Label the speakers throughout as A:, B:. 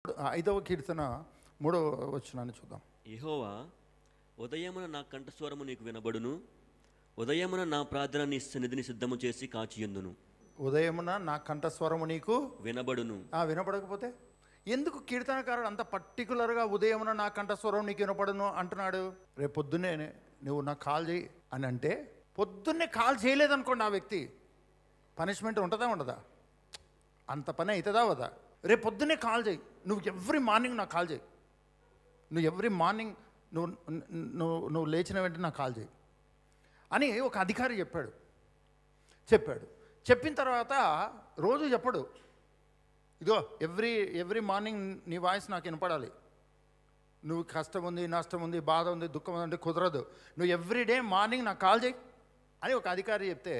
A: ఐదవ కీర్తన 3వ వచనాన్ని చూద్దాం.
B: యెహోవా, ఉదయమున నా కంఠస్వరము నీకు వినబడును, ఉదయమున నా ప్రార్థన నీ సన్నిధిని సిద్ధము చేసి కాచియుందును.
A: ఉదయమున నా కంఠస్వరము నీకు
B: వినబడును.
A: వినపడకపోతే ఎందుకు కీర్తనకారుడు అంత పర్టికులర్గా ఉదయమున నా కంఠస్వరం నీకు వినపడును అంటున్నాడు? రేపు పొద్దున్నే నువ్వు నాకు కాల్ చేయి అని అంటే, పొద్దున్నే కాల్ చేయలేదనుకోండి, ఆ వ్యక్తి పనిష్మెంట్ ఉంటుందా ఉండదా? అంత పని అవుతుందా వదా? రేపు పొద్దున్నే కాల్ చేయి, నువ్వు ఎవ్రీ మార్నింగ్ నాకు కాల్ చేయి, నువ్వు ఎవ్రీ మార్నింగ్ నువ్వు నువ్వు నువ్వు లేచిన వెంటనే నాకు కాల్ చేయి అని ఒక అధికారి చెప్పాడు. చెప్పిన తర్వాత రోజు చెప్పడు, ఇదో ఎవ్రీ మార్నింగ్ నీ వాయిస్ నాకు వినపడాలి, నువ్వు కష్టం ఉంది, నష్టం ఉంది, బాధ ఉంది, దుఃఖం ఉంది అంటే కుదరదు, నువ్వు ఎవ్రీడే మార్నింగ్ నాకు కాల్ చేయి అని ఒక అధికారి చెప్తే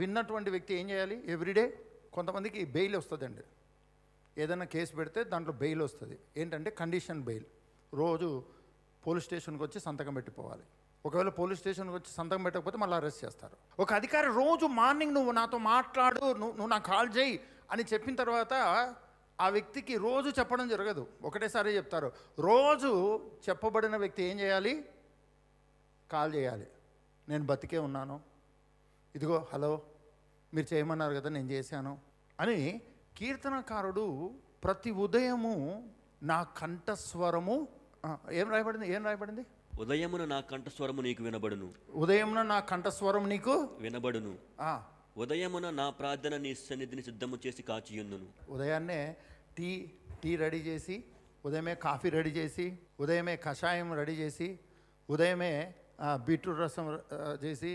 A: విన్నటువంటి వ్యక్తి ఏం చేయాలి? ఎవ్రీడే. కొంతమందికి బెయిల్ వస్తుందండి, ఏదైనా కేసు పెడితే దాంట్లో బెయిల్ వస్తుంది. ఏంటంటే కండిషన్ బెయిల్. రోజు పోలీస్ స్టేషన్కి వచ్చి సంతకం పెట్టిపోవాలి. ఒకవేళ పోలీస్ స్టేషన్కి వచ్చి సంతకం పెట్టకపోతే మళ్ళీ అరెస్ట్ చేస్తారు. ఒక అధికారి రోజు మార్నింగ్ నువ్వు నాతో మాట్లాడు, నువ్వు నాకు కాల్ చేయి అని చెప్పిన తర్వాత ఆ వ్యక్తికి రోజు చెప్పడం జరగదు, ఒకటేసారి చెప్తారు. రోజు చెప్పబడిన వ్యక్తి ఏం చేయాలి? కాల్ చేయాలి. నేను బతికే ఉన్నాను, ఇదిగో హలో మీరు చేయమన్నారు కదా నేను చేశాను అని కీర్తనకారుడు ప్రతి ఉదయము నా కంఠస్వరము ఏం రాయబడింది?
B: ఉదయమున నా కంఠస్వరము నీకు వినబడును.
A: ఉదయమున నా కంఠస్వరం నీకు
B: వినబడును. ఉదయమున నా ప్రార్థన నీ సన్నిధిని సిద్ధము చేసి కాచియుందును.
A: ఉదయాన్నే టీ రెడీ చేసి, ఉదయమే కాఫీ రెడీ చేసి, ఉదయమే కషాయం రెడీ చేసి, ఉదయమే బీట్రూట్ రసం చేసి,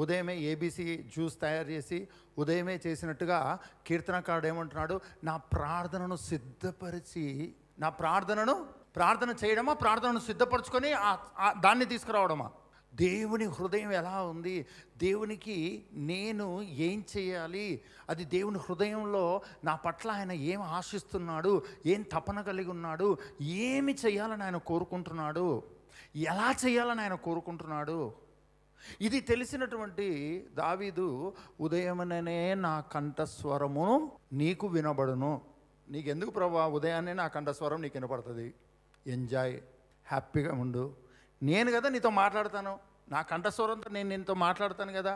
A: ఉదయమే ఏబీసీ జ్యూస్ తయారు చేసి, ఉదయమే చేసినట్టుగా కీర్తనకారుడు ఏమంటున్నాడు? నా ప్రార్థనను సిద్ధపరిచి, ప్రార్థన చేయడమా, ప్రార్థనను సిద్ధపరచుకొని దాన్ని తీసుకురావడమా? దేవుని హృదయం ఎలా ఉంది, దేవునికి నేను ఏం చేయాలి, అది దేవుని హృదయంలో నా పట్ల ఆయన ఏం ఆశిస్తున్నాడు, ఏం తపన కలిగి ఉన్నాడు, ఏమి చేయాలని ఆయన కోరుకుంటున్నాడు, ఎలా చేయాలని ఆయన కోరుకుంటున్నాడు, ఇది తెలిసినటువంటి దావీదు ఉదయముననే నా కంఠస్వరమును నీకు వినబడును. నీకెందుకు ప్రభా ఉదయాన్నే నా కంఠస్వరం నీకు వినపడుతుంది? ఎంజాయ్, హ్యాపీగా ఉండు. నేను కదా నీతో మాట్లాడతాను, నా కంఠస్వరంతో నేను నీతో మాట్లాడతాను కదా,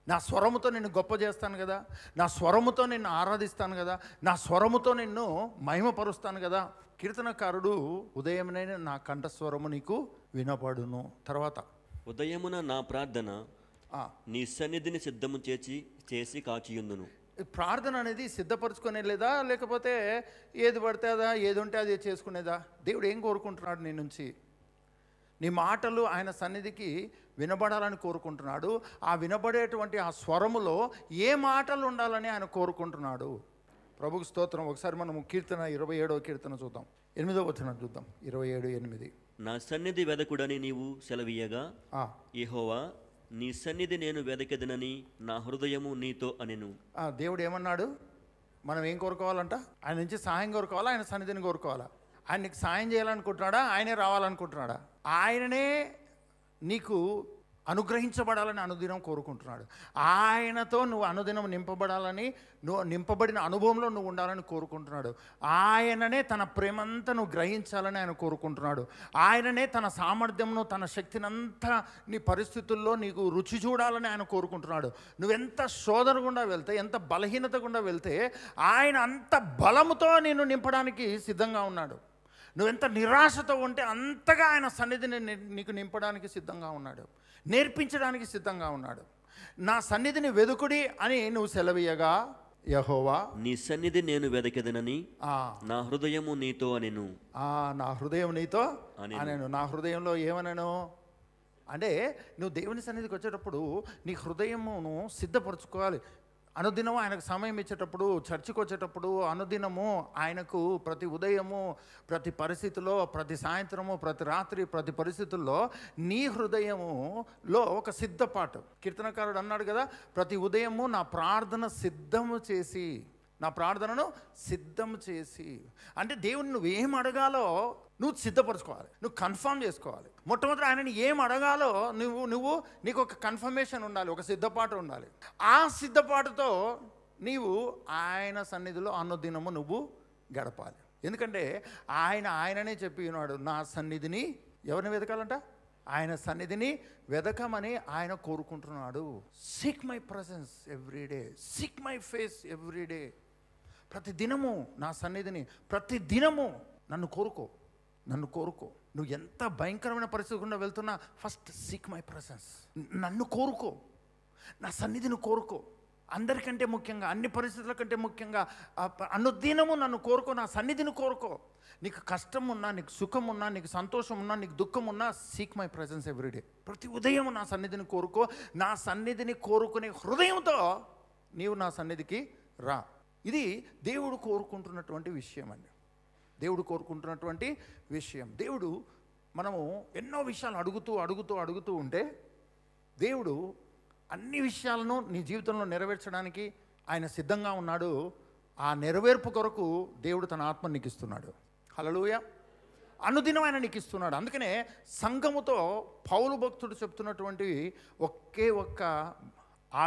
A: నా స్వరముతో నిన్ను గొప్ప చేస్తాను కదా, నా స్వరముతో నిన్ను ఆరాధిస్తాను కదా, నా స్వరముతో నిన్ను మహిమపరుస్తాను కదా. కీర్తనకారుడు ఉదయమునే నా కంఠస్వరము నీకు వినపడును. తర్వాత
B: ఉదయమున నా ప్రార్థన నీ సన్నిధిని సిద్ధము చేసి కాచియుందును.
A: ప్రార్థన అనేది సిద్ధపరచుకునే లేదా, లేకపోతే ఏది పడితే అదా, ఏది ఉంటే అది చేసుకునేదా? దేవుడు ఏం కోరుకుంటున్నాడు నీ నుంచి? నీ మాటలు ఆయన సన్నిధికి వినబడాలని కోరుకుంటున్నాడు. ఆ వినబడేటువంటి ఆ స్వరములో ఏ మాటలు ఉండాలని ఆయన కోరుకుంటున్నాడు? ప్రభుకు స్తోత్రం. ఒకసారి మనం కీర్తన 27వ కీర్తన చూద్దాం, 8వ వచనం చూద్దాం. 27:8.
B: నా సన్నిధి వెదకుడని నీవు సెలవీయగా, యెహోవా నీ సన్నిధి నేను వెదకెదనని నా హృదయము నీతో అనెను.
A: దేవుడు ఏమన్నాడు? మనం ఏం కోరుకోవాలంట? ఆయన నుంచి సహాయం కోరుకోవాలా, ఆయన సన్నిధిని కోరుకోవాలా? ఆయన నీకు సాయం చేయాలనుకుంటున్నాడా, ఆయనే రావాలనుకుంటున్నాడా? ఆయననే నీకు అనుగ్రహించబడాలని అనుదినం కోరుకుంటున్నాడు. ఆయనతో నువ్వు అనుదినం నింపబడాలని, నువ్వు నింపబడిన అనుభవంలో నువ్వు ఉండాలని కోరుకుంటున్నాడు. ఆయననే తన ప్రేమంతా నువ్వు గ్రహించాలని ఆయన కోరుకుంటున్నాడు. ఆయననే తన సామర్థ్యంను, తన శక్తినంతా నీ పరిస్థితుల్లో నీకు రుచి చూడాలని ఆయన కోరుకుంటున్నాడు. నువ్వెంత శోధన గుండా వెళ్తే, ఎంత బలహీనత గుండా వెళ్తే ఆయన అంత బలముతో నిన్ను నింపడానికి సిద్ధంగా ఉన్నాడు. నువ్వెంత నిరాశతో ఉంటే అంతగా ఆయన సన్నిధిని నీకు నింపడానికి సిద్ధంగా ఉన్నాడు, నేర్పించడానికి సిద్ధంగా ఉన్నాడు. నా సన్నిధిని వెదుకుడి అని నువ్వు సెలవీయగా, యెహోవా
B: నీ సన్నిధి నేను వెదకెదనని నా హృదయము నీతో అనెను.
A: నా హృదయం నీతో అనెను. నా హృదయంలో ఏమనను అంటే, నువ్వు దేవుని సన్నిధికి వచ్చేటప్పుడు నీ హృదయమును సిద్ధపరచుకోవాలి. అనుదినము ఆయనకు సమయం ఇచ్చేటప్పుడు, చర్చికి వచ్చేటప్పుడు అనుదినము ఆయనకు ప్రతి ఉదయము, ప్రతి పరిస్థితిలో, ప్రతి సాయంత్రము, ప్రతి రాత్రి, ప్రతి పరిస్థితుల్లో నీ హృదయములో ఒక సిద్ధపాటు. కీర్తనకారుడు అన్నాడు కదా, ప్రతి ఉదయము నా ప్రార్థనను సిద్ధం చేసి అంటే దేవుని నువ్వేం అడగాలో నువ్వు సిద్ధపరచుకోవాలి, నువ్వు కన్ఫర్మ్ చేసుకోవాలి. మొట్టమొదటి ఆయనని ఏం అడగాలో నీకు ఒక కన్ఫర్మేషన్ ఉండాలి, ఒక సిద్ధపాటు ఉండాలి. ఆ సిద్ధపాటుతో నీవు ఆయన సన్నిధిలో అనుదినము నువ్వు ప్రార్థన చేయాలి. నువ్వు సిద్ధపరచుకోవాలి. నువ్వు కన్ఫర్మ్ చేసుకోవాలి, నువ్వు ఒక కన్ఫర్మేషన్ ఉండాలి, ఒక సిద్ధపాటు ఉండాలి. ఆ సిద్ధపాటుతో నీవు ఆయన సన్నిధిలో అనుదినము నువ్వు ప్రార్థన చేయాలి. నువ్వు సిద్ధపరచుకోవాలి. నువ్వు కన్ఫర్మ్ చేసుకోవాలి, నువ్వు ఒక సిద్ధపాటు ఉండాలి, ఒక సిద్ధపాటు ఉండాలి. ఆ సిద్ధపాటుతో నీవు ఆయన సన్నిధిలో అనుదినము నువ్వు గడపాలి. ఎందుకంటే ఆయననే చెప్పి ఉన్నాడు, నా సన్నిధిని ఎవరిని వెతకాలంట? ఆయన సన్నిధిని వెదకమని ఆయన కోరుకుంటున్నాడు. Seek my presence everyday, seek my face everyday. ప్రతి దినము నా సన్నిధిని, ప్రతి దినము నన్ను కోరుకో. నువ్వు ఎంత భయంకరమైన పరిస్థితి గుండా వెళ్తున్నా ఫస్ట్ సీక్ మై ప్రజెన్స్. నన్ను కోరుకో, నా సన్నిధిని కోరుకో. అందరికంటే ముఖ్యంగా, అన్ని పరిస్థితుల కంటే ముఖ్యంగా అనుదినము నన్ను కోరుకో, నా సన్నిధిని కోరుకో. నీకు కష్టం ఉన్నా, నీకు సుఖం ఉన్నా, నీకు సంతోషం ఉన్నా, నీకు దుఃఖం ఉన్నా, సీక్ మై ప్రజెన్స్ ఎవ్రీడే. ప్రతి ఉదయం నా సన్నిధిని కోరుకో. నా సన్నిధిని కోరుకునే హృదయంతో నీవు నా సన్నిధికి రా. ఇది దేవుడు కోరుకుంటున్నటువంటి విషయం అండి. దేవుడు కోరుకుంటున్నటువంటి విషయం. దేవుడు, మనము ఎన్నో విషయాలు అడుగుతూ ఉంటే దేవుడు అన్ని విషయాలను నీ జీవితంలో నెరవేర్చడానికి ఆయన సిద్ధంగా ఉన్నాడు. ఆ నెరవేర్పు కొరకు దేవుడు తన ఆత్మను నీకు ఇస్తున్నాడు. హల్లెలూయా. అనుదినం ఆయన నీకు ఇస్తున్నాడు. అందుకనే సంఘముతో పౌలు భక్తుడు చెప్తున్నటువంటి ఒకే ఒక్క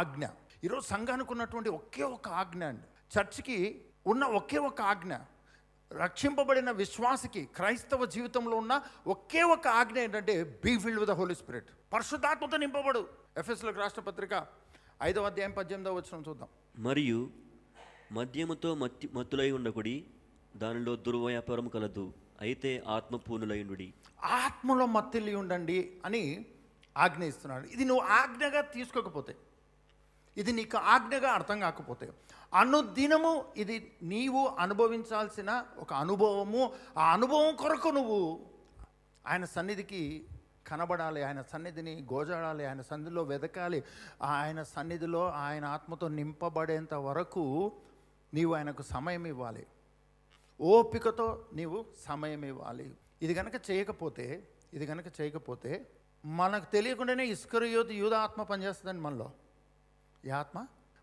A: ఆజ్ఞ, ఈరోజు సంఘానికి ఉన్నటువంటి ఒకే ఒక్క ఆజ్ఞ అండి. చర్చికి ఉన్న ఒకే ఒక్క ఆజ్ఞ, రక్షింపబడిన విశ్వాసికి క్రైస్తవ జీవితంలో ఉన్న ఒకే ఒక్క ఆజ్ఞ ఏంటంటే be filled with the holy spirit. పరిశుద్ధాత్మతో నింపబడు. ఎఫెసీయులకు రాసిన పత్రిక 5వ అధ్యాయం 18వ వచనం చూద్దాం.
B: మరియు మద్యముతో మత్తులై ఉండకుడి, దానిలో దుర్వ్యాపారం కలదు, అయితే ఆత్మపూర్ణులైండుడి.
A: ఆత్మలో మత్తిల్లి ఉండండి అని ఆజ్ఞ ఇస్తున్నాడు. ఇది నువ్వు ఆజ్ఞగా తీసుకోకపోతే, ఇది నీకు ఆజ్ఞగా అర్థం కాకపోతే, అనుదినము ఇది నీవు అనుభవించాల్సిన ఒక అనుభవము. ఆ అనుభవం కొరకు నువ్వు ఆయన సన్నిధికి కనబడాలి, ఆయన సన్నిధిని గోజాడాలి, ఆయన సన్నిధిలో వెదకాలి. ఆయన సన్నిధిలో ఆయన ఆత్మతో నింపబడేంత వరకు నీవు ఆయనకు సమయం ఇవ్వాలి, ఓపికతో నీవు సమయం ఇవ్వాలి. ఇది కనుక చేయకపోతే మనకు తెలియకుండానే ఇస్కరియోతు యూదా ఆత్మ పనిచేస్తుందండి మనలో. ఈ ఆత్మ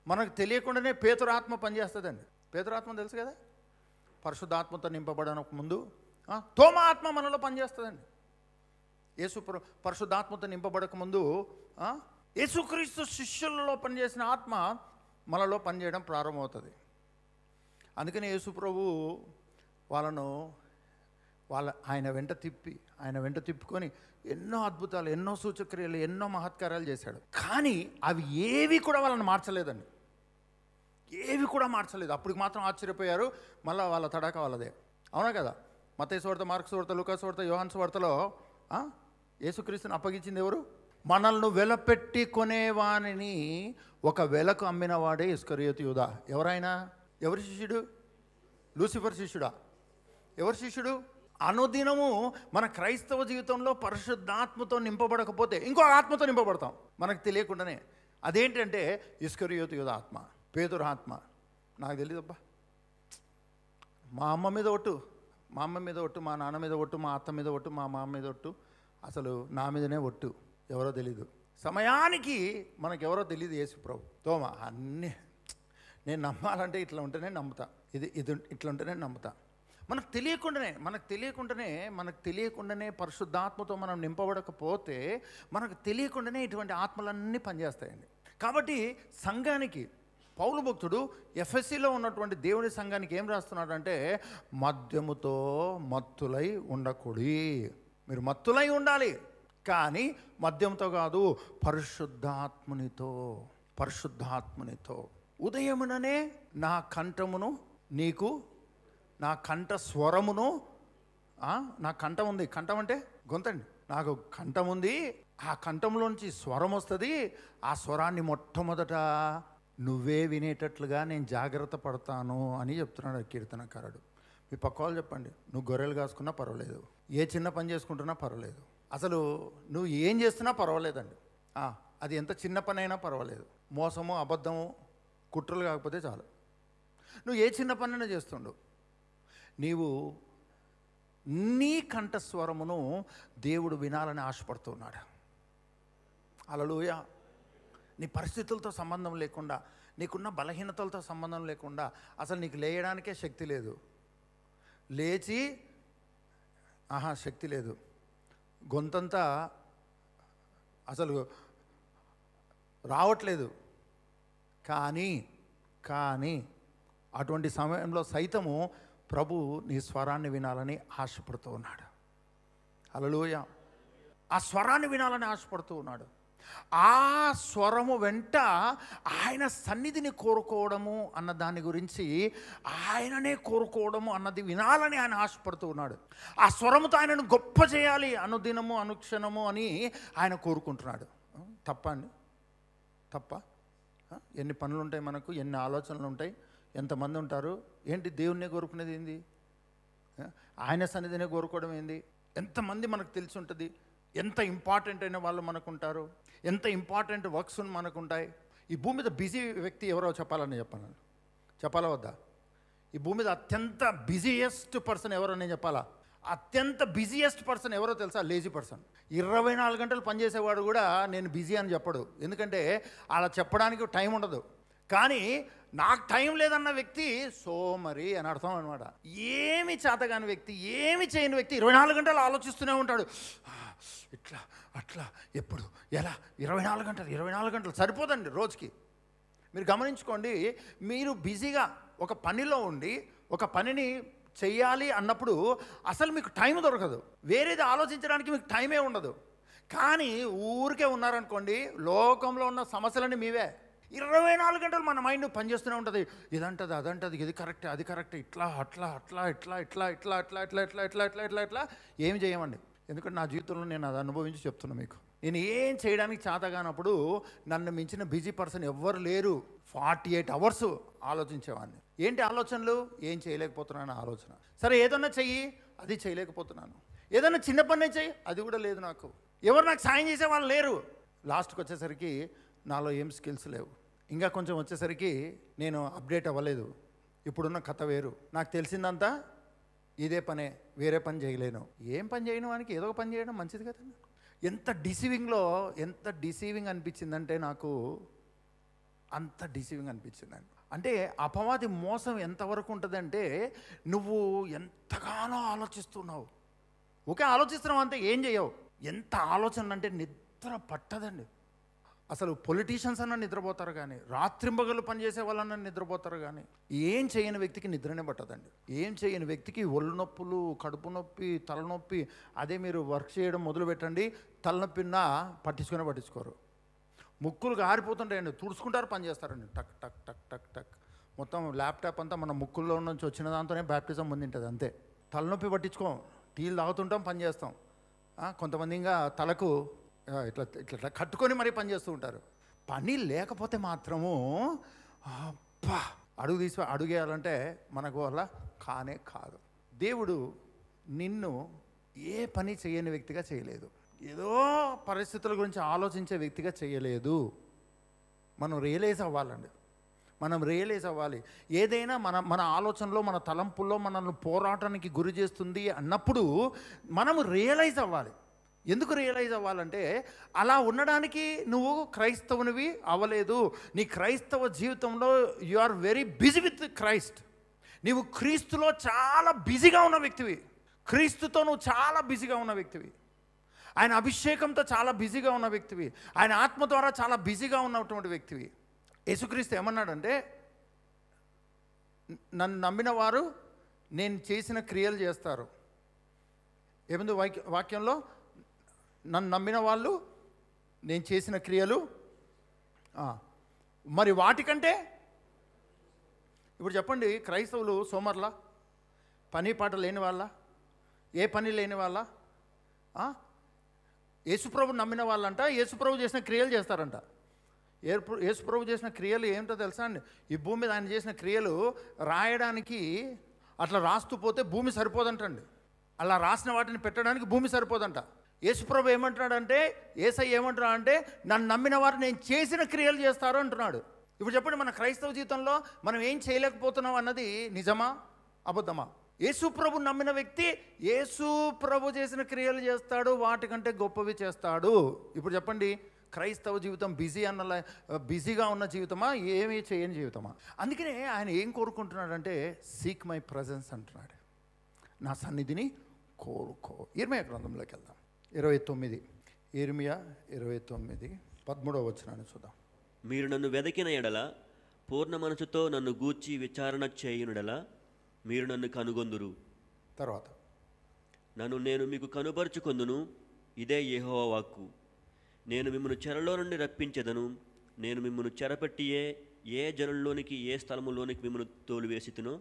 A: మనకు తెలియకుండానే పేతురు ఆత్మ పనిచేస్తుందండి. పేతురు ఆత్మ తెలుసు కదా, పరిశుద్ధాత్మతో నింపబడక ముందు తోమ ఆత్మ మనలో పనిచేస్తుందండి. పరిశుద్ధాత్మతో నింపబడక ముందు యేసుక్రీస్తు శిష్యులలో పనిచేసిన ఆత్మ మనలో పనిచేయడం ప్రారంభమవుతుంది. అందుకని యేసు ప్రభు ఆయన వెంట తిప్పుకొని ఎన్నో అద్భుతాలు, ఎన్నో సూచక్రియలు, ఎన్నో మహత్కార్యాలు చేశాడు. కానీ అవి ఏవి కూడా వాళ్ళని మార్చలేదండి, ఏవి కూడా మార్చలేదు. అప్పటికి మాత్రం ఆశ్చర్యపోయారు. మళ్ళీ వాళ్ళ తడాక వాళ్ళదే. అవునా కదా? మత్తయి సువార్త, మార్కు సువార్త, లూకా సువార్త, యోహాను సువార్తలో యేసుక్రీస్తుని అప్పగించింది ఎవరు? మనల్ని వెలపెట్టి కొనేవానిని ఒక వెలకు అమ్మిన వాడే ఇస్కరియోతు యూదా. ఎవరైనా? ఎవరి శిష్యుడు? లూసిఫర్ శిష్యుడా? ఎవరి శిష్యుడు? అనుదినము మన క్రైస్తవ జీవితంలో పరిశుద్ధాత్మతో నింపబడకపోతే ఇంకో ఆత్మతో నింపబడతాం మనకు తెలియకుండానే. అదేంటంటే ఇస్కరియోతు యూదా ఆత్మ, పేతురు ఆత్మ. నాకు తెలియదబ్బా. మా అమ్మ మీద ఒట్టు, మా నాన్న మీద ఒట్టు, మా అత్త మీద ఒట్టు, మా మామ మీద ఒట్టు, అసలు నా మీదనే ఒట్టు. ఎవరో తెలీదు. సమయానికి మనకెవరో తెలియదు. యేసు ప్రభు తోమ అన్నీ నేను నమ్మాలంటే ఇట్లా ఉంటేనే నమ్ముతా, ఇది ఇట్లా ఉంటేనే నమ్ముతా. మనకు తెలియకుండానే పరిశుద్ధాత్మతో మనం నింపబడకపోతే మనకు తెలియకుండానే ఇటువంటి ఆత్మలన్నీ పనిచేస్తాయండి. కాబట్టి సంఘానికి పౌలు భక్తుడు ఎఫెసీలో ఉన్నటువంటి దేవుని సంఘానికి ఏం రాస్తున్నాడంటే, మద్యముతో మత్తులై ఉండకూడి. మీరు మత్తులై ఉండాలి, కానీ మద్యంతో కాదు, పరిశుద్ధాత్మునితో. ఉదయముననే నా కంఠమును నీకు, నా కంఠ స్వరమును, నా కంఠం ఉంది, కంఠం అంటే గొంతండి, నాకు కంఠం ఉంది, ఆ కంఠంలోంచి స్వరం వస్తుంది. ఆ స్వరాన్ని మొట్టమొదట నువ్వే వినేటట్లుగా నేను జాగ్రత్త పడతాను అని చెప్తున్నాడు కీర్తనకారుడు. మీ పక్క వాళ్ళు చెప్పండి, నువ్వు గొర్రెలు కాసుకున్నా పర్వాలేదు, ఏ చిన్న పని చేసుకుంటున్నా పర్వాలేదు, అసలు నువ్వు ఏం చేస్తున్నా పర్వాలేదండి. అది ఎంత చిన్న పని అయినా పర్వాలేదు, మోసము, అబద్ధము, కుట్రలు కాకపోతే చాలు. నువ్వు ఏ చిన్న పనైనా చేస్తుండు, నీవు నీ కంఠస్వరమును దేవుడు వినాలని ఆశపడుతున్నాడు. హల్లెలూయా. నీ పరిస్థితులతో సంబంధం లేకుండా, నీకున్న బలహీనతలతో సంబంధం లేకుండా, అసలు నీకు లేయడానికే శక్తి లేదు, లేచి శక్తి లేదు, గొంతంతా అసలు రావట్లేదు. కానీ అటువంటి సమయంలో సైతము ప్రభు నీ స్వరాన్ని వినాలని ఆశపడుతూ ఉన్నాడు. హల్లెలూయా. ఆ స్వరాన్ని వినాలని ఆశపడుతూ ఉన్నాడు. ఆ స్వరము వెంట ఆయన సన్నిధిని కోరుకోవడము అన్న దాని గురించి, ఆయననే కోరుకోవడము అన్నది వినాలని ఆయన ఆశపడుతూ ఉన్నాడు. ఆ స్వరముతో ఆయనను గొప్ప చేయాలి అనుదినము అనుక్షణము అని ఆయన కోరుకుంటున్నాడు. తప్ప అండి? తప్ప? ఎన్ని పనులు ఉంటాయి మనకు, ఎన్ని ఆలోచనలు ఉంటాయి, ఎంతమంది ఉంటారు. ఏంటి దేవుణ్ణే కోరుకునేది ఏంది? ఆయన సన్నిధినే కోరుకోవడం ఏంది? ఎంతమంది మనకు తెలిసి ఉంటుంది. ఎంత ఇంపార్టెంట్ అయిన వాళ్ళు మనకు ఉంటారు, ఎంత ఇంపార్టెంట్ వర్క్స్ మనకు ఉంటాయి. ఈ భూమి మీద బిజీ వ్యక్తి ఎవరో చెప్పాలా వద్దా? ఈ భూమి మీద అత్యంత బిజీయెస్ట్ పర్సన్ ఎవరో నేను చెప్పాలా? అత్యంత బిజీయెస్ట్ పర్సన్ ఎవరో తెలుసా? Lazy person. 24 గంటలు పనిచేసేవాడు కూడా నేను బిజీ అని చెప్పడు. ఎందుకంటే అలా చెప్పడానికి టైం ఉండదు. కానీ నాకు టైం లేదన్న వ్యక్తి సోమరి అని అర్థం అనమాట. ఏమి చేతగాని వ్యక్తి, ఏమి చేయని వ్యక్తి 24 గంటలు ఆలోచిస్తూనే ఉంటాడు. ఇట్లా అట్లా ఎప్పుడు ఎలా 24 గంటలు సరిపోదండి రోజుకి. మీరు గమనించుకోండి, మీరు బిజీగా ఒక పనిలో ఉండి ఒక పనిని చెయ్యాలి అన్నప్పుడు అసలు మీకు టైం దొరకదు. వేరేది ఆలోచించడానికి మీకు టైమే ఉండదు. కానీ ఊరికే ఉన్నారనుకోండి, లోకంలో ఉన్న సమస్యలన్నీ మీవే. 24 గంటలు మన మైండ్ పనిచేస్తూనే ఉంటుంది. ఇదంటది, అదంటది, ఇది కరెక్ట్, అది కరెక్ట్, ఇట్లా అట్లా అట్లా ఇట్లా ఇట్లా ఇట్లా ఇట్లా ఇట్లా ఇట్లా ఇట్లా ఇట్లా ఇట్లా ఇట్లా ఏం చేయమండి. ఎందుకంటే నా జీవితంలో నేను అది అనుభవించి చెప్తున్నా మీకు. నేను ఏం చేయడానికి చేతగానప్పుడు నన్ను మించిన బిజీ పర్సన్ ఎవ్వరు లేరు. 48 అవర్స్ ఆలోచించేవాడిని. ఏంటి ఆలోచనలు? ఏం చేయలేకపోతున్నాను ఆలోచన. సరే ఏదన్నా చెయ్యి, అది చేయలేకపోతున్నాను. ఏదన్నా చిన్న పని చెయ్యి, అది కూడా లేదు నాకు. ఎవరు నాకు సాయం చేసే వాళ్ళు లేరు. లాస్ట్కి వచ్చేసరికి నాలో ఏం స్కిల్స్ లేవు. ఇంకా కొంచెం వచ్చేసరికి నేను అప్డేట్ అవ్వలేదు. ఇప్పుడున్న కథ వేరు. నాకు తెలిసిందంతా ఇదే పనే, వేరే పని చేయలేను. ఏం పని చేయను వానికి ఏదో ఒక పని చేయడం మంచిది కదా. ఎంత డిసీవింగ్ అనిపించిందంటే నాకు, అంత డిసీవింగ్ అనిపించిందండి. అంటే అపవాది మోసం ఎంతవరకు ఉంటుందంటే, నువ్వు ఎంతగానో ఆలోచిస్తున్నావు. ఓకే, ఆలోచిస్తున్నావు అంతే, ఏం చేయవు. ఎంత ఆలోచన అంటే నిద్ర పట్టదండి. అసలు పొలిటీషియన్స్ అన్న నిద్రపోతారు కానీ, రాత్రింబగళ్ళు పనిచేసే వాళ్ళన్నా నిద్రపోతారు కానీ, ఏం చేయని వ్యక్తికి నిద్రనే పట్టదండి. ఏం చేయని వ్యక్తికి ఒళ్ళు నొప్పులు, కడుపు నొప్పి, తలనొప్పి. అదే మీరు వర్క్ చేయడం మొదలు పెట్టండి, తలనొప్పిన్నా పట్టించుకోరు. ముక్కులు గారిపోతుంటాయండి, తుడుచుకుంటారు, పని చేస్తారండి. టక్ టక్ టక్ టక్ టక్. మొత్తం ల్యాప్టాప్ అంతా మన ముక్కుల్లో నుంచి వచ్చిన దాంతోనే బ్యాప్టిజం పొందింటుంది అంతే. తలనొప్పి పట్టించుకోం, టీలు తాగుతుంటాం, పని చేస్తాం. కొంతమంది ఇంకా తలకు ఇట్లా ఇట్లా కట్టుకొని మరీ పని చేస్తూ ఉంటారు. పని లేకపోతే మాత్రము అబ్బా అడుగేయాలంటే మనకు వల్ల కానే కాదు. దేవుడు నిన్ను ఏ పని చేయని వ్యక్తిగా చేయలేదు. ఏదో పరిస్థితుల గురించి ఆలోచించే వ్యక్తిగా చేయలేదు. మనం రియలైజ్ అవ్వాలి. ఏదైనా మన ఆలోచనలో, మన తలంపుల్లో మనల్ని పోరాటానికి గురి చేస్తుంది అన్నప్పుడు మనము రియలైజ్ అవ్వాలి. ఎందుకు రియలైజ్ అవ్వాలంటే, అలా ఉండడానికి నువ్వు క్రైస్తవునివి అవ్వలేదు. నీ క్రైస్తవ జీవితంలో you are very busy with Christ. నీవు క్రీస్తులో చాలా బిజీగా ఉన్న వ్యక్తివి. క్రీస్తుతో నువ్వు చాలా బిజీగా ఉన్న వ్యక్తివి. ఆయన అభిషేకంతో చాలా బిజీగా ఉన్న వ్యక్తివి. ఆయన ఆత్మ ద్వారా చాలా బిజీగా ఉన్నటువంటి వ్యక్తివి. యేసుక్రీస్తు ఏమన్నాడంటే, నన్ను నమ్మిన వారు నేను చేసిన క్రియలు చేస్తారు. ఏముంది వాక్యంలో? నన్ను నమ్మిన వాళ్ళు నేను చేసిన క్రియలు. మరి వాటికంటే ఇప్పుడు చెప్పండి, క్రైస్తవులు సోమర్లా? పని పాట లేని వాళ్ళ? ఏ పని లేని వాళ్ళ? యేసుప్రభు నమ్మిన వాళ్ళంట యేసుప్రభు చేసిన క్రియలు చేస్తారంట. యేసుప్రభు చేసిన క్రియలు ఏమిటో తెలుసా అండి? ఈ భూమి మీద ఆయన చేసిన క్రియలు రాయడానికి అట్లా రాస్తూ పోతే భూమి సరిపోదంటండి. అలా రాసిన వాటిని పెట్టడానికి భూమి సరిపోదంట. యేసుప్రభు ఏమంటున్నాడంటే, యేసయ్య ఏమంటున్నాడంటే, నన్ను నమ్మిన వారు నేను చేసిన క్రియలు చేస్తారు అంటున్నాడు. ఇప్పుడు చెప్పండి, మన క్రైస్తవ జీవితంలో మనం ఏం చేయలేకపోతున్నాం అన్నది నిజమా అబద్ధమా? యేసుప్రభు నమ్మిన వ్యక్తి యేసుప్రభు చేసిన క్రియలు చేస్తాడు, వాటికంటే గొప్పవి చేస్తాడు. ఇప్పుడు చెప్పండి, క్రైస్తవ జీవితం బిజీగా ఉన్న జీవితమా, ఏమీ చేయని జీవితమా? అందుకనే ఆయన ఏం కోరుకుంటున్నాడంటే, సీక్ మై ప్రజెన్స్ అంటున్నాడు. నా సన్నిధిని కోరుకో. ఇర్మియా గ్రంథంలోకి వెళ్దాం. 29 ఇర్మియా 29 13వ వచనాన్ని చూద్దాం.
B: మీరు నన్ను వెదకిన ఎడల, పూర్ణ మనసుతో నన్ను గూర్చి విచారణ చేయునడల, మీరు నన్ను కనుగొందురు.
A: తర్వాత
B: నన్ను నేను మీకు కనుపరుచుకొందును, ఇదే యెహోవా వాక్కు. నేను మిమ్మల్ని చెరలో నుండి రప్పించెదను. నేను మిమ్మల్ని చెరపట్టియే ఏ జనుల్లోనికి ఏ స్థలములోనికి మిమ్మల్ని తోలివేసితునో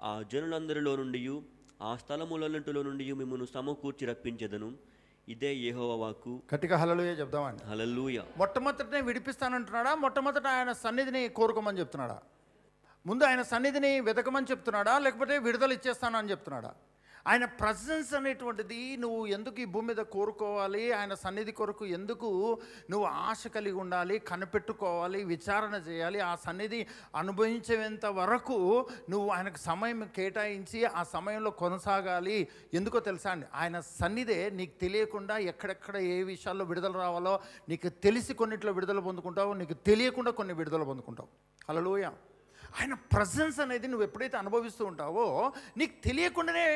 B: ఆ జనులందరిలో నుండి ఆ స్థలములన్నింటిలో నుండి మిమ్మల్ని సమకూర్చి రప్పించెదను. ఇదే యెహోవా వాక్కు.
A: గట్టిగా హల్లెలూయా చెప్దామండి.
B: హల్లెలూయా.
A: మొట్టమొదటనే విడిపిస్తానంటున్నాడా? మొట్టమొదట ఆయన సన్నిధిని కోరుకోమని చెప్తున్నాడా? ముందు ఆయన సన్నిధిని వెతకమని చెప్తున్నాడా? లేకపోతే విడుదల ఇచ్చేస్తానని చెప్తున్నాడా? ఆయన ప్రజెన్స్ అనేటువంటిది నువ్వు ఎందుకు ఈ భూమి మీద కోరుకోవాలి? ఆయన సన్నిధి కొరకు ఎందుకు నువ్వు ఆశ కలిగి ఉండాలి, కనిపెట్టుకోవాలి, విచారణ చేయాలి? ఆ సన్నిధి అనుభవించేంత వరకు నువ్వు ఆయనకు సమయం కేటాయించి ఆ సమయంలో కొనసాగాలి. ఎందుకో తెలుసా అండి? ఆయన సన్నిధే నీకు తెలియకుండా ఎక్కడెక్కడ ఏ విషయాల్లో విడుదల రావాలో నీకు తెలిసి కొన్నిట్లో విడుదల పొందుకుంటావు, నీకు తెలియకుండా కొన్ని విడుదల పొందుకుంటావు. హల్లెలూయా. ఆయన ప్రజెన్స్ అనేది నువ్వు ఎప్పుడైతే అనుభవిస్తూ ఉంటావో నీకు తెలియకుండానే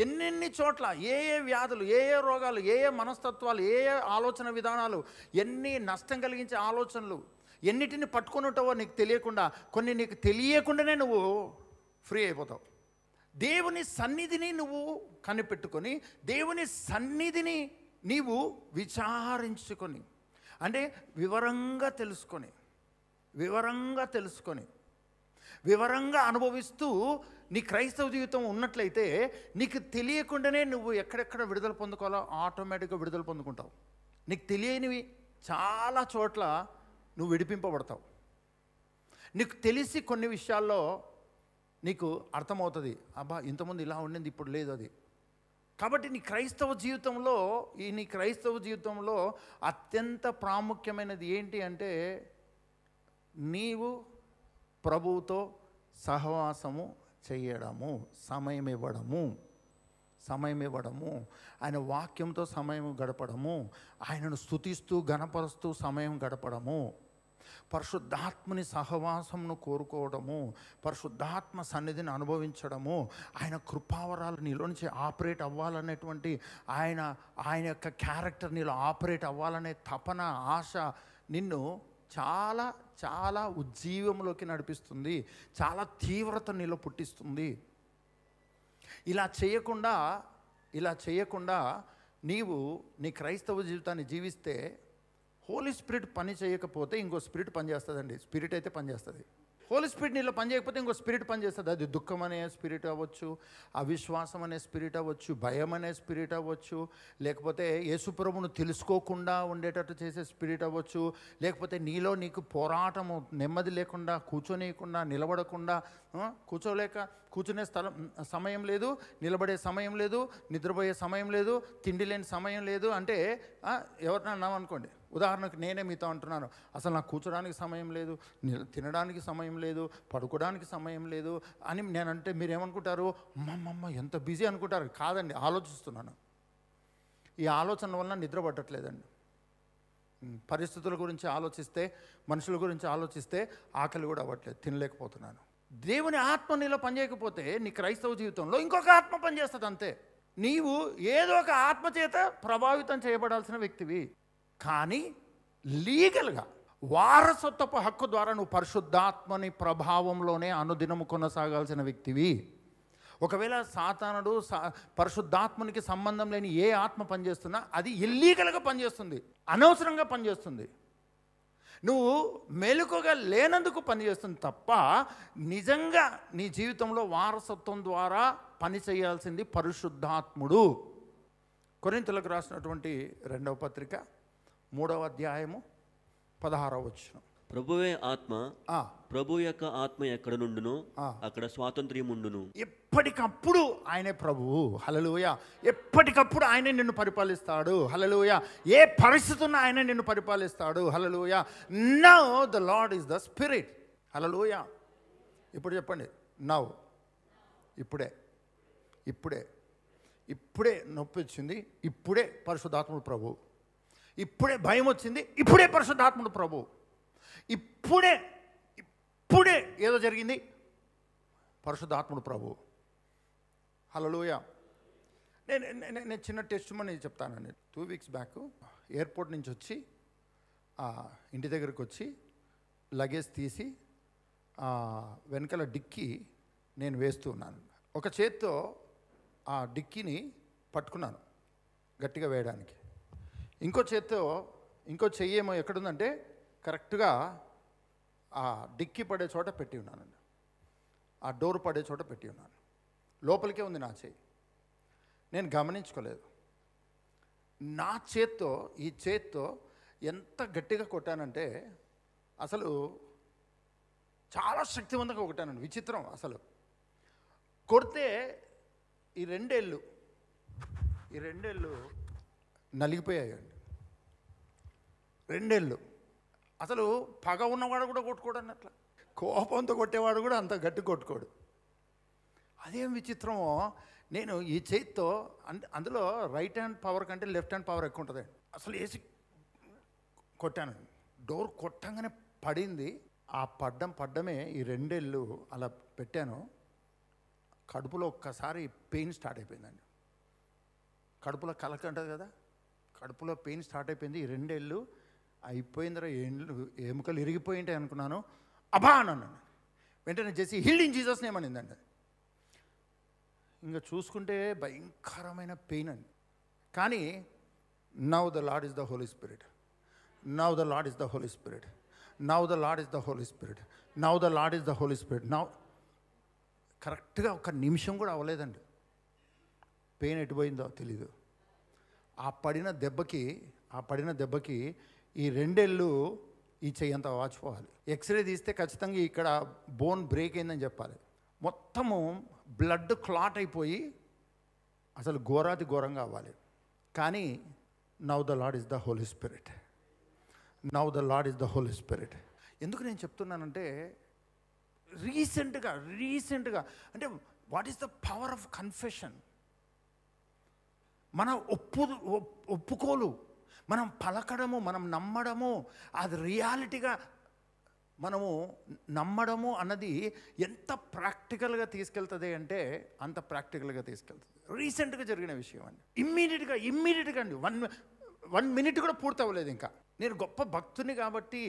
A: ఎన్నెన్ని చోట్ల ఏ ఏ వ్యాధులు, ఏ ఏ రోగాలు, ఏ ఏ మనస్తత్వాలు, ఏ ఏ ఆలోచన విధానాలు, ఎన్ని నష్టం కలిగించే ఆలోచనలు ఎన్నిటిని పట్టుకొని ఉంటావో నీకు తెలియకుండా, కొన్ని నీకు తెలియకుండానే నువ్వు ఫ్రీ అయిపోతావు. దేవుని సన్నిధిని నువ్వు కనిపెట్టుకొని, దేవుని సన్నిధిని నీవు విచారించుకొని, అంటే వివరంగా తెలుసుకొని వివరంగా అనుభవిస్తూ నీ క్రైస్తవ జీవితం ఉన్నట్లయితే నీకు తెలియకుండానే నువ్వు ఎక్కడెక్కడ విడుదల పొందుకోవాలో ఆటోమేటిక్గా విడుదల పొందుకుంటావు. నీకు తెలియనివి చాలా చోట్ల నువ్వు విడిపింపబడతావు. నీకు తెలిసి కొన్ని విషయాల్లో నీకు అర్థమవుతుంది, అబ్బా ఇంతకుముందు ఇలా ఉండింది ఇప్పుడు లేదు అది. కాబట్టి నీ క్రైస్తవ జీవితంలో అత్యంత ప్రాముఖ్యమైనది ఏంటి అంటే నీవు ప్రభువుతో సహవాసము చేయడము, సమయం ఇవ్వడము, ఆయన వాక్యంతో సమయం గడపడము, ఆయనను స్తుతిస్తూ గణపరుస్తూ సమయం గడపడము, పరిశుద్ధాత్మని సహవాసమును కోరుకోవడము, పరిశుద్ధాత్మ సన్నిధిని అనుభవించడము, ఆయన కృపావరాలు నీలో నుంచి ఆపరేట్ అవ్వాలనేటువంటి ఆయన యొక్క క్యారెక్టర్ నీలో ఆపరేట్ అవ్వాలనే తపన, ఆశ నిన్ను చాలా చాలా ఉజ్జీవంలోకి నడిపిస్తుంది, చాలా తీవ్రత నీలో పుట్టిస్తుంది. ఇలా చేయకుండా నీవు నీ క్రైస్తవ జీవితాన్ని జీవిస్తే హోలీ స్పిరిట్ పని చేయకపోతే ఇంకో స్పిరిట్ పనిచేస్తుందండి. స్పిరిట్ అయితే పనిచేస్తుంది. హోలీ స్పిరిట్ నీలో పని చేయకపోతే ఇంకో స్పిరిట్ పనిచేస్తుంది. అది దుఃఖం అనే స్పిరిట్ అవ్వచ్చు, అవిశ్వాసం అనే స్పిరిట్ అవ్వచ్చు, భయం అనే స్పిరిట్ అవ్వచ్చు, లేకపోతే యేసుప్రభువును తెలుసుకోకుండా ఉండేటట్టు చేసే స్పిరిట్ అవ్వచ్చు, లేకపోతే నీలో నీకు పోరాటము, నెమ్మది లేకుండా, కూర్చోనీయకుండా, నిలబడకుండా, కూర్చునే సమయం లేదు, నిలబడే సమయం లేదు, నిద్రపోయే సమయం లేదు, తిండి లేని సమయం లేదు. అంటే ఎవరిని అన్నామనుకోండి, ఉదాహరణకు నేనే మీతో అంటున్నాను, అసలు నాకు కూర్చోడానికి సమయం లేదు, తినడానికి సమయం లేదు, పడుకోవడానికి సమయం లేదు అని నేనంటే మీరేమనుకుంటారు? అమ్మమ్మ ఎంత బిజీ అనుకుంటారు. కాదండి, ఆలోచిస్తున్నాను. ఈ ఆలోచన వల్ల నిద్ర పట్టట్లేదండి. పరిస్థితుల గురించి ఆలోచిస్తే, మనుషుల గురించి ఆలోచిస్తే ఆకలి కూడా అవ్వట్లేదు, తినలేకపోతున్నాను. దేవుని ఆత్మ నీలో పనిచేయకపోతే నీ క్రైస్తవ జీవితంలో ఇంకొక ఆత్మ పనిచేస్తుంది అంతే. నీవు ఏదో ఒక ఆత్మ చేత ప్రభావితం చేయబడాల్సిన వ్యక్తివి. కానీ లీగల్గా వారసత్వపు హక్కు ద్వారా నువ్వు పరిశుద్ధాత్మని ప్రభావంలోనే అనుదినము కొనసాగాల్సిన వ్యక్తివి. ఒకవేళ సాతానుడు పరిశుద్ధాత్మనికి సంబంధం లేని ఏ ఆత్మ పనిచేస్తున్నా అది ఇల్లీగల్గా పనిచేస్తుంది, అనవసరంగా పనిచేస్తుంది. నువ్వు మెలకుగా లేనందుకు పనిచేస్తుంది తప్ప నిజంగా నీ జీవితంలో వారసత్వం ద్వారా పని చేయాల్సింది పరిశుద్ధాత్ముడు. కొరింథీయులకు రాసినటువంటి 2వ పత్రిక 3వ అధ్యాయము 16వ వచనం.
B: ప్రభువే ఆత్మ, ప్రభు యొక్క ఆత్మ ఎక్కడ నుండునో అక్కడ స్వాతంత్ర్యం ఉండును.
A: ఎప్పటికప్పుడు ఆయనే ప్రభువు. హల్లెలూయా. ఎప్పటికప్పుడు ఆయనే నిన్ను పరిపాలిస్తాడు. హల్లెలూయా. ఏ పరిస్థితి ఉన్నా ఆయనే నిన్ను పరిపాలిస్తాడు. హల్లెలూయా. Now the lord is the spirit. హల్లెలూయా. ఇప్పుడు చెప్పండి, నౌ, ఇప్పుడే నొప్పి వచ్చింది, ఇప్పుడే పరిశుద్ధాత్ముడు ప్రభు. ఇప్పుడే భయం వచ్చింది, ఇప్పుడే పరిశుద్ధాత్ముడు ప్రభు. ఇప్పుడే ఏదో జరిగింది, పరిశుద్ధాత్ముడు ప్రభు. హల్లెలూయా. నేను చిన్న టెస్ట్ మనీ చెప్తానండి. 2 వీక్స్ బ్యాక్ ఎయిర్పోర్ట్ నుంచి వచ్చి ఇంటి దగ్గరికి వచ్చి లగేజ్ తీసి వెనకాల డిక్కి నేను వేస్తూ ఉన్నాను. ఒక చేత్తో ఆ డిక్కీని పట్టుకున్నాను గట్టిగా వేయడానికి, ఇంకో చెయ్యేమో ఎక్కడుందంటే కరెక్ట్గా ఆ డిక్కీ పడే చోట పెట్టి ఉన్నానండి, ఆ డోర్ పడే చోట పెట్టి ఉన్నాను. లోపలికే ఉంది నా చెయ్యి. నేను గమనించుకోలేదు. నా చేత్తో ఈ చేత్తో ఎంత గట్టిగా కొట్టానంటే అసలు చాలా శక్తివంతంగా కొట్టానండి. విచిత్రం. అసలు కొడితే ఈ రెండేళ్ళు నలిగిపోయాయండి. రెండేళ్ళు. అసలు పగ ఉన్నవాడు కూడా కొట్టుకోడు అన్నట్ల, కోపంతో కొట్టేవాడు కూడా అంత గట్టి కొట్టుకోడు. అదేం విచిత్రమో. నేను ఈ చేతితో అందులో రైట్ హ్యాండ్ పవర్ కంటే లెఫ్ట్ హ్యాండ్ పవర్ ఎక్కువ ఉంటుంది. అసలు వేసి కొట్టాను. డోర్ కొట్టంగానే పడింది. ఆ పడ్డమే ఈ రెండేళ్ళు అలా పెట్టాను. కడుపులో ఒక్కసారి పెయిన్ స్టార్ట్ అయిపోయిందండి. కడుపులో కలక ఉంటుంది కదా, కడుపులో పెయిన్ స్టార్ట్ అయిపోయింది. ఈ రెండేళ్ళు అయిపోయిందిరా, ఎముకలు ఇరిగిపోయి ఉంటాయి అనుకున్నాను. అబ్బా అన్నాను. వెంటనే చేసి హీలింగ్ జీసస్ నేమ్ అనిందండి. ఇంకా చూసుకుంటే భయంకరమైన పెయిన్ అండి. కానీ now the lord is the holy spirit, now the lord is the holy spirit, now the lord is the holy spirit, now the lord is the holy spirit. Now కరెక్ట్గా ఒక నిమిషం కూడా అవ్వలేదండి. పెయిన్ ఎటుపోయిందో తెలీదు. ఆ పడిన దెబ్బకి ఈ రెండేళ్ళు ఈ చెయ్యంతా వాచిపోవాలి. ఎక్స్రే తీస్తే ఖచ్చితంగా ఇక్కడ బోన్ బ్రేక్ అయిందని చెప్పాలి. మొత్తము బ్లడ్ క్లాట్ అయిపోయి అసలు ఘోరంగా అవ్వాలి. కానీ now the lord is the holy spirit, now the lord is the holy spirit. ఎందుకు నేను చెప్తున్నానంటే రీసెంట్గా అంటే what is the power of confession. మన ఒప్పుకోలు, మనం పలకడము, మనం నమ్మడము, అది రియాలిటీగా మనము నమ్మడము అన్నది ఎంత ప్రాక్టికల్గా తీసుకెళ్తుంది అంటే అంత ప్రాక్టికల్గా తీసుకెళ్తుంది. రీసెంట్గా జరిగిన విషయం అండి. ఇమ్మీడియట్గా అండి. 1 మినిట్ కూడా పూర్తి అవ్వలేదు. ఇంకా నేను గొప్ప భక్తుని కాబట్టి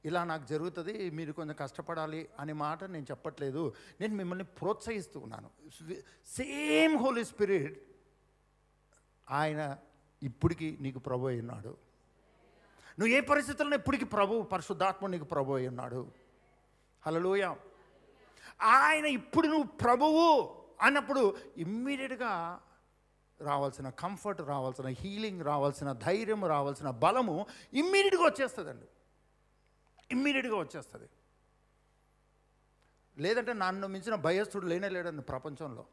A: ఇలా నాకు జరుగుతుంది, మీరు కొంచెం కష్టపడాలి అనే మాట నేను చెప్పట్లేదు. నేను మిమ్మల్ని ప్రోత్సహిస్తూ ఉన్నాను. సేమ్ హోలీ స్పిరిట్ ఆయన ఇప్పటికీ నీకు ప్రభు అయి ఉన్నాడు. నువ్వు ఏ పరిస్థితుల్లో ఇప్పటికీ పరిశుద్ధాత్మ నీకు ప్రభు అయి ఉన్నాడు. హల్లెలూయా. ఆయన ఇప్పుడు నువ్వు ప్రభువు అన్నప్పుడు ఇమ్మీడియట్గా రావాల్సిన కంఫర్ట్, రావాల్సిన హీలింగ్, రావాల్సిన ధైర్యం, రావాల్సిన బలము ఇమ్మీడియట్గా వచ్చేస్తుందండి. ఇమ్మీడియట్గా వచ్చేస్తుంది. లేదంటే నన్ను మించిన భయస్థుడు లేడండి ప్రపంచంలో.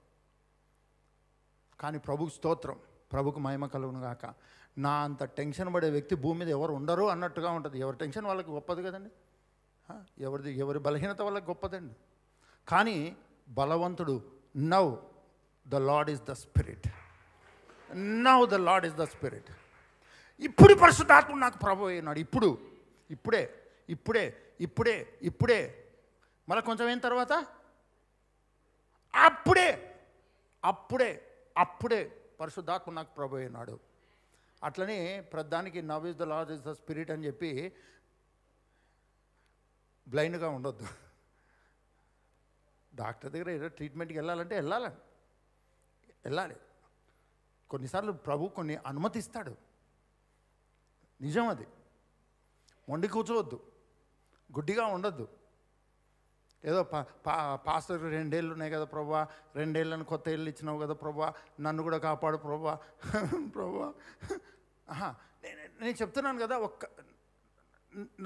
A: కానీ ప్రభుకు స్తోత్రం, ప్రభుకు మహిమ కలుగును గాక. నా అంత టెన్షన్ పడే వ్యక్తి భూమి మీద ఎవరు ఉండరు అన్నట్టుగా ఉంటుంది. ఎవరి టెన్షన్ వాళ్ళకి గొప్పది కదండి, ఎవరి బలహీనత వాళ్ళకి గొప్పదండి. కానీ బలవంతుడు now the lord is the spirit, now the lord is the spirit. ఇప్పుడు పరిశుద్ధాత్మ నాకు ప్రభు అయినాడు. ఇప్పుడే మళ్ళీ కొంచెం అయిన తర్వాత అప్పుడే పరిశుద్ధాత్మ నాకు ప్రభు అయినాడు. అట్లనే ప్రధానికి now is the lord is the spirit అని చెప్పి బ్లైండ్గా ఉండొద్దు. డాక్టర్ దగ్గర ఏదో ట్రీట్మెంట్కి వెళ్ళాలంటే వెళ్ళాలి. కొన్నిసార్లు ప్రభు కొన్ని అనుమతిస్తాడు. నిజం అది. మొండి కూర్చోవద్దు, గుడ్డిగా ఉండొద్దు. ఏదో పాస్టర్ 2 ఏళ్ళు ఉన్నాయి కదా ప్రభా, 2 ఏళ్ళని కొత్త ఇళ్ళు ఇచ్చినావు కదా ప్రభా, నన్ను కూడా కాపాడు ప్రభా. నేను చెప్తున్నాను కదా,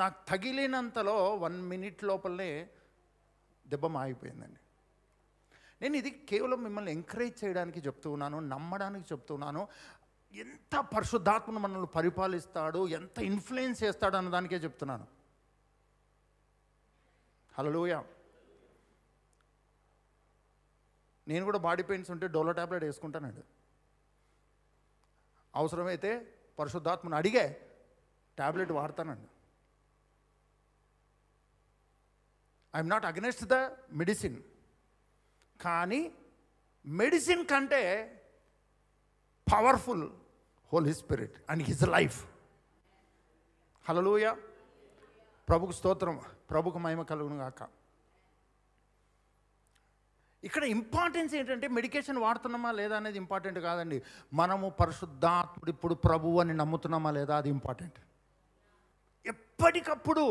A: నాకు తగిలినంతలో 1 మినిట్ లోపలనే దెబ్బ మాగిపోయిందండి. నేను ఇది కేవలం మిమ్మల్ని ఎంకరేజ్ చేయడానికి చెప్తూ ఉన్నాను, నమ్మడానికి చెప్తున్నాను. ఎంత పరిశుద్ధాత్మను మనల్ని పరిపాలిస్తాడు, ఎంత ఇన్ఫ్లుయెన్స్ చేస్తాడు అన్నదానికే చెప్తున్నాను. హల్లెలూయా. నేను కూడా బాడీ పెయిన్స్ ఉంటే డోలో ట్యాబ్లెట్ వేసుకుంటానండి. అవసరమైతే పరిశుద్ధాత్మను అడిగే ట్యాబ్లెట్ వాడతానండి. I'm not against the medicine. కానీ మెడిసిన్ కంటే powerful holy spirit and his life. హల్లెలూయా. ప్రభుకు స్తోత్రం, ప్రభుకు మహిమ కలుగును గాక. ఇక్కడ ఇంపార్టెన్స్ ఏంటంటే మెడికేషన్ వాడుతున్నామా లేదా అనేది ఇంపార్టెంట్ కాదండి. మనము పరిశుద్ధాత్ముడు ఇప్పుడు ప్రభువు అని నమ్ముతున్నామా లేదా అది ఇంపార్టెంట్. ఎప్పటికప్పుడు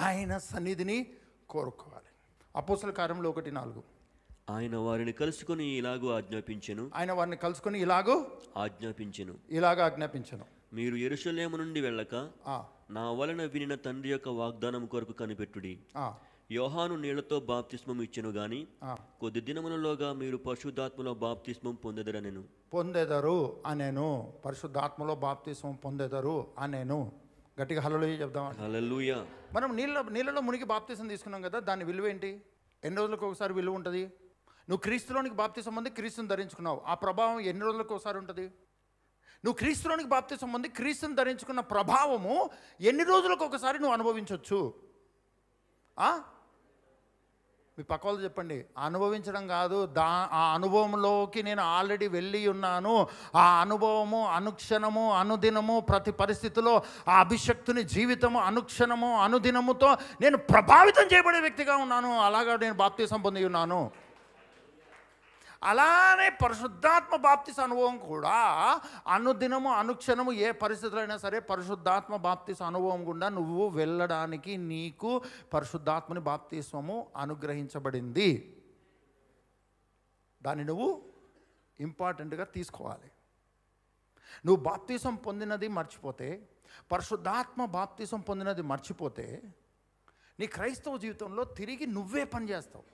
A: ఆయన సన్నిధిని కోరుకోవాలి. అపోస్తల కార్యములు 1:4.
B: ఆయన వారిని కలుసుకొని ఇలాగూ ఆజ్ఞాపించెను.
A: ఆయన వారిని కలుసుకొని ఇలాగూ ఆజ్ఞాపించెను.
B: మీరు యెరూషలేము నుండి వెళ్ళక నా వలన వినిన తండ్రి యొక్క వాగ్దానం కొరకు కనిపెట్టుడి. యోహాను నీళ్లతో బాప్తిస్మం ఇచ్చెను గాని కొద్ది దినములలోగా మీరు పరిశుద్ధాత్మలో బాప్తిస్మం పొందెదరు అనేను. పరిశుద్ధాత్మలో బాప్తిస్మం పొందెదరు అనేను. గట్టిగా హల్లెలూయా చెప్దాం. హల్లెలూయా.
A: మనం నీళ్ళలో మునిగి బాప్తిసం తీసుకున్నాం కదా, దాని విలువ ఏంటి? ఎన్ని రోజులకు ఒకసారి విలువ ఉంటుంది? నువ్వు క్రీస్తులోనికి బాప్తిసం పొంది క్రీస్తుని ధరించుకున్నావు, ఆ ప్రభావం ఎన్ని రోజులకు ఒకసారి ఉంటుంది? నువ్వు క్రీస్తులోనికి బాప్తిసం పొంది క్రీస్తుని ధరించుకున్న ప్రభావము ఎన్ని రోజులకు ఒకసారి నువ్వు అనుభవించవచ్చు? మీ పక్క వాళ్ళు చెప్పండి. అనుభవించడం కాదు, ఆ అనుభవంలోకి నేను ఆల్రెడీ వెళ్ళి ఉన్నాను. ఆ అనుభవము అనుక్షణము అనుదినము ప్రతి పరిస్థితిలో ఆ అభిషక్తుని జీవితము అనుక్షణము అనుదినముతో నేను ప్రభావితం చేయబడే వ్యక్తిగా ఉన్నాను. అలాగా నేను బాప్తిసం పొంది ఉన్నాను. అలానే పరిశుద్ధాత్మ బాప్తిస అనుభవం కూడా అనుదినము అనుక్షణము ఏ పరిస్థితులు అయినా సరే పరిశుద్ధాత్మ బాప్తిస అనుభవం గుండా నువ్వు వెళ్ళడానికి నీకు పరిశుద్ధాత్మని బాప్తిస్వము అనుగ్రహించబడింది. దాన్ని నువ్వు ఇంపార్టెంట్గా తీసుకోవాలి. నువ్వు బాప్తిసం పొందినది మర్చిపోతే, పరిశుద్ధాత్మ బాప్తిసం పొందినది మర్చిపోతే నీ క్రైస్తవ జీవితంలో తిరిగి నువ్వే పని చేస్తావు.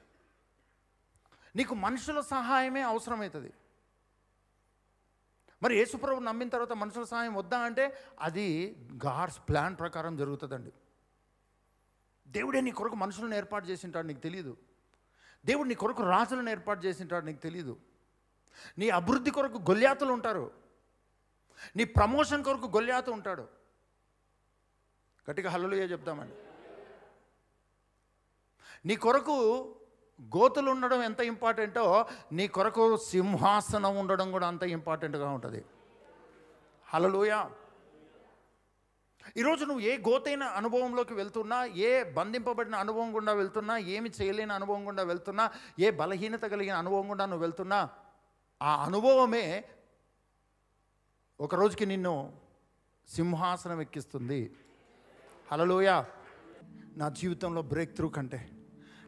A: నీకు మనుషుల సహాయమే అవసరమవుతుంది. మరి యేసుప్రభు నమ్మిన తర్వాత మనుషుల సహాయం వద్దా అంటే అది గాడ్స్ ప్లాన్ ప్రకారం జరుగుతుందండి. దేవుడే నీ కొరకు మనుషులను ఏర్పాటు చేసింటాడు, నీకు తెలియదు. దేవుడు నీ కొరకు రాజులను ఏర్పాటు చేసింటాడు, నీకు తెలియదు. నీ అభివృద్ధి కొరకు గొల్యాతులు ఉంటారు. నీ ప్రమోషన్ కొరకు గొల్యాతు ఉంటాడు. గట్టిగా హల్లెలూయా చెప్తామండి. నీ కొరకు గోతులు ఉండడం ఎంత ఇంపార్టెంటో నీ కొరకు సింహాసనం ఉండడం కూడా అంత ఇంపార్టెంట్గా ఉంటుంది. హల్లెలూయా. ఈరోజు నువ్వు ఏ గోతైన అనుభవంలోకి వెళ్తున్నా, ఏ బంధింపబడిన అనుభవం గుండా వెళ్తున్నా, ఏమి చేయలేని అనుభవం గుండా వెళ్తున్నా, ఏ బలహీనత కలిగిన అనుభవం గుండా నువ్వు వెళ్తున్నా, ఆ అనుభవమే ఒక రోజుకి నిన్ను సింహాసనం ఎక్కిస్తుంది. హల్లెలూయా. నా జీవితంలో బ్రేక్ త్రూ కంటే,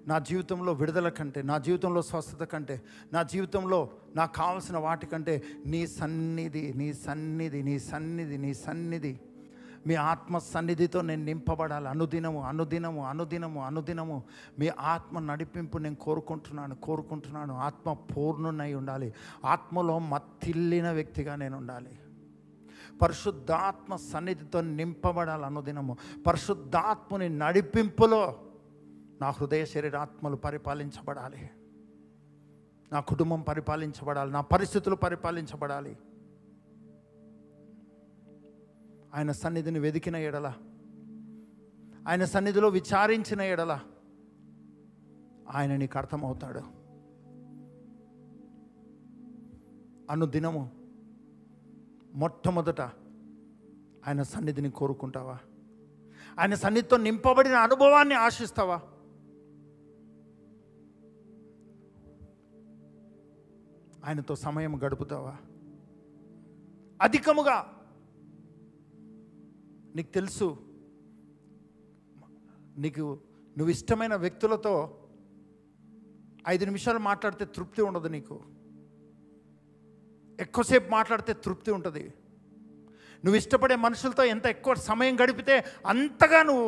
A: నా జీవితంలో విడుదల కంటే, నా జీవితంలో స్వస్థత కంటే, నా జీవితంలో నాకు కావాల్సిన వాటికంటే నీ సన్నిధి, నీ సన్నిధి, నీ సన్నిధి, నీ సన్నిధి, మీ ఆత్మ సన్నిధితో నేను నింపబడాలి. అనుదినము అనుదినము అనుదినము అనుదినము మీ ఆత్మ నడిపింపు నేను కోరుకుంటున్నాను. ఆత్మ పూర్ణునై ఉండాలి. ఆత్మలో మత్తిల్లిన వ్యక్తిగా నేను ఉండాలి. పరిశుద్ధాత్మ సన్నిధితో నింపబడాలి అనుదినము. పరిశుద్ధాత్మని నడిపింపులో నా హృదయ శరీరాత్మలు పరిపాలించబడాలి. నా కుటుంబం పరిపాలించబడాలి. నా పరిస్థితులు పరిపాలించబడాలి. ఆయన సన్నిధిని వెదికిన ఎడల, ఆయన సన్నిధిలో విచారించిన ఎడల ఆయన నీకు అర్థమవుతాడు. అనుదినము మొట్టమొదట ఆయన సన్నిధిని కోరుకుంటావా? ఆయన సన్నిధితో నింపబడిన అనుభవాన్ని ఆశిస్తావా? ఆయనతో సమయం గడుపుతావా? అధికముగా నీకు తెలుసు, నువ్వు ఇష్టమైన వ్యక్తులతో 5 నిమిషాలు మాట్లాడితే తృప్తి ఉండదు. నీకు ఎక్కువసేపు మాట్లాడితే తృప్తి ఉంటుంది. నువ్వు ఇష్టపడే మనుషులతో ఎంత ఎక్కువ సమయం గడిపితే అంతగా నువ్వు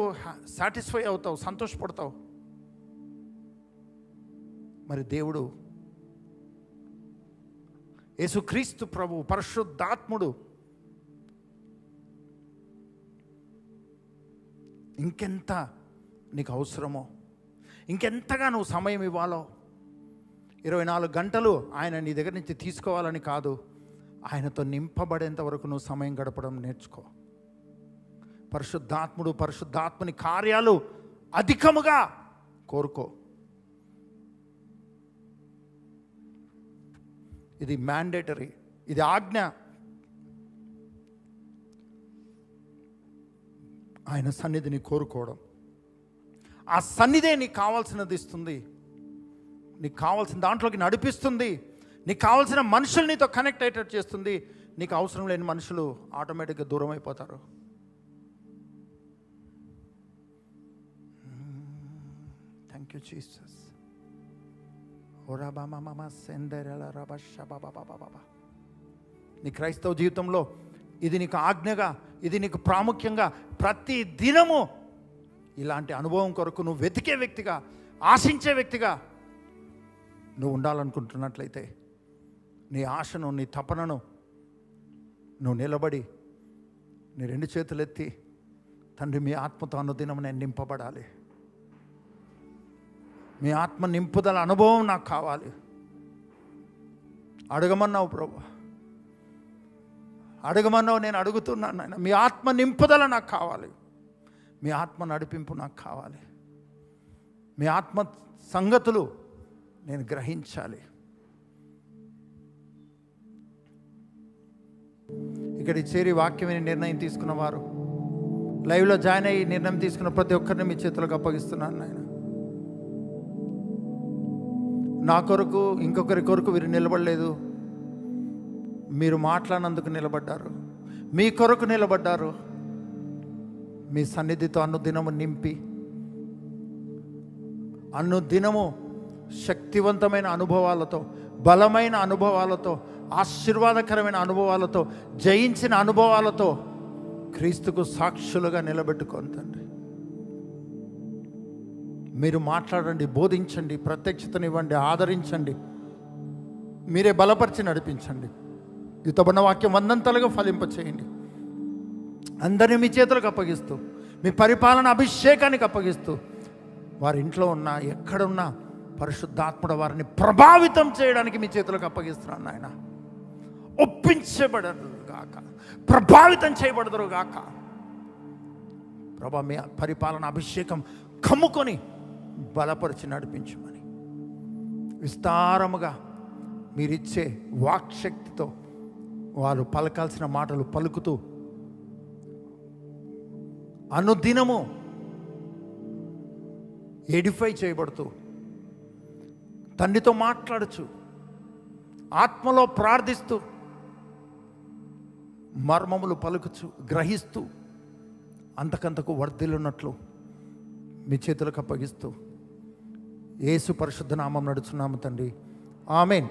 A: సాటిస్ఫై అవుతావు, సంతోషపడతావు. మరి దేవుడు యేసుక్రీస్తు ప్రభు పరిశుద్ధాత్ముడు ఇంకెంత నీకు అవసరమో, ఇంకెంతగా నువ్వు సమయం ఇవ్వాలో, 24 గంటలు ఆయన నీ దగ్గర నుంచి తీసుకోవాలని కాదు, ఆయనతో నింపబడేంత వరకు నువ్వు సమయం గడపడం నేర్చుకో. పరిశుద్ధాత్ముని కార్యాలు అధికముగా కోరుకో. ఇది మ్యాండేటరీ, ఇది ఆజ్ఞ. ఆయన సన్నిధిని కోరుకోవడం, ఆ సన్నిధే నీకు కావాల్సినది ఇస్తుంది. నీకు కావాల్సిన దాంట్లోకి నడిపిస్తుంది. నీకు కావాల్సిన మనుషులు నీతో కనెక్ట్ అయ్యేటట్టు చేస్తుంది. నీకు అవసరం లేని మనుషులు ఆటోమేటిక్గా దూరం అయిపోతారు. Thank you Jesus. నీ క్రైస్తవ జీవితంలో ఇది నీకు ఆజ్ఞగా, ఇది నీకు ప్రాముఖ్యంగా, ప్రతి దినము ఇలాంటి అనుభవం కొరకు నువ్వు వెతికే వ్యక్తిగా, ఆశించే వ్యక్తిగా నువ్వు ఉండాలనుకుంటున్నట్లయితే నీ ఆశను, నీ తపనను నువ్వు నిలబడి నీ 2 చేతులు ఎత్తి, తండ్రి మీ ఆత్మతో అనుదినం నేను నింపబడాలి, మీ ఆత్మ నింపుదల అనుభవం నాకు కావాలి. అడగమన్నావు ప్రభు, అడగమన్నావు, నేను అడుగుతున్నాను నాయన. మీ ఆత్మ నింపుదల నాకు కావాలి, మీ ఆత్మ నడిపింపు నాకు కావాలి, మీ ఆత్మ సంగతులు నేను గ్రహించాలి. ఇక్కడికి చేరి వాక్యం విని నిర్ణయం తీసుకున్న వారు, లైవ్లో జాయిన్ అయ్యి నిర్ణయం తీసుకున్న ప్రతి ఒక్కరిని మీ చేతులకు అప్పగిస్తున్నాను నాయన. నా కొరకు, ఇంకొకరి కొరకు వీరు నిలబడలేదు, మీరు మాట్లాడినందుకు నిలబడ్డారు, మీ కొరకు నిలబడ్డారు. మీ సన్నిధితో అనుదినము నింపి, అనుదినము శక్తివంతమైన అనుభవాలతో, బలమైన అనుభవాలతో, ఆశీర్వాదకరమైన అనుభవాలతో, జయించిన అనుభవాలతో క్రీస్తుకు సాక్షులుగా నిలబెట్టుకోండి తండ్రి. మీరు మాట్లాడండి, బోధించండి, ప్రత్యక్షతనివ్వండి, ఆదరించండి, మీరే బలపరిచి నడిపించండి. యుతబడిన వాక్యం 100 ఫలింపచేయండి. అందరినీ మీ చేతులకు అప్పగిస్తూ, మీ పరిపాలన అభిషేకానికి అప్పగిస్తూ, వారి ఇంట్లో ఉన్నా, ఎక్కడున్నా పరిశుద్ధాత్ముడు వారిని ప్రభావితం చేయడానికి మీ చేతులకు అప్పగిస్తున్నాను నాయన. ఒప్పించబడరు గాక, ప్రభావితం చేయబడదురు గాక. ప్రభా, మీ పరిపాలన అభిషేకం కమ్ముకొని బలపరిచి నడిపించమని, విస్తారముగా మీరిచ్చే వాక్శక్తితో వారు పలకాల్సిన మాటలు పలుకుతూ, అనుదినము ఎడిఫై చేయబడుతూ, తండ్రితో మాట్లాడుచు, ఆత్మలో ప్రార్థిస్తూ, మర్మములు పలుకుచు, గ్రహిస్తూ, అంతకంతకు వర్ధిల్లున్నట్లు మీ చేతులకు అప్పగిస్తూ, యేసు పరిశుద్ధ నామం నడుచున్నాము తండ్రి. ఆమేన్.